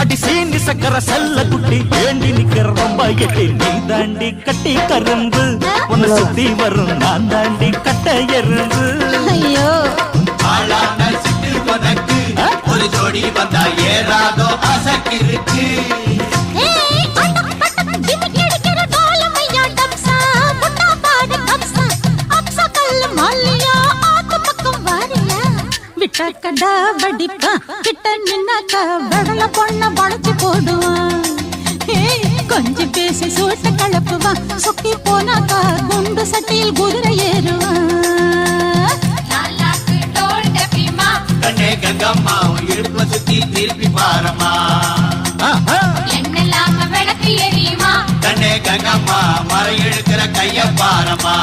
அடி சீனி சக்கர செல்ல குட்டி ஏண்டி நிக்கிற ரொம்ப எட்டி நீ தாண்டி கட்டி கரும்பு உன்னை சுத்தி வரும் நான் தாண்டி கட்ட எறும்பு ஐயோ ஆளான சிட்டு உனக்கு ஒரு ஜோடி வந்தா ஏறாதோ அசக்கு இருக்கு விட்டாக்கடா வடிப்பா கிட்ட நின்னாக்க வெடல பொண்ண வளைச்சு போடுவான் கொஞ்சம் பேசி சூட்ட கலப்புவான் சுக்கி போனாக்கா குண்டு சட்டியில் குதிரை ஏறுவான் கண்ணே கங்கம்மா இடுப்ப சுத்தி திருப்பி பாரம்மா என்னெல்லாம விளக்கு எரியுமா கண்ணே கங்கம்மா மரம் இழுக்கிற கைய பாரம்மா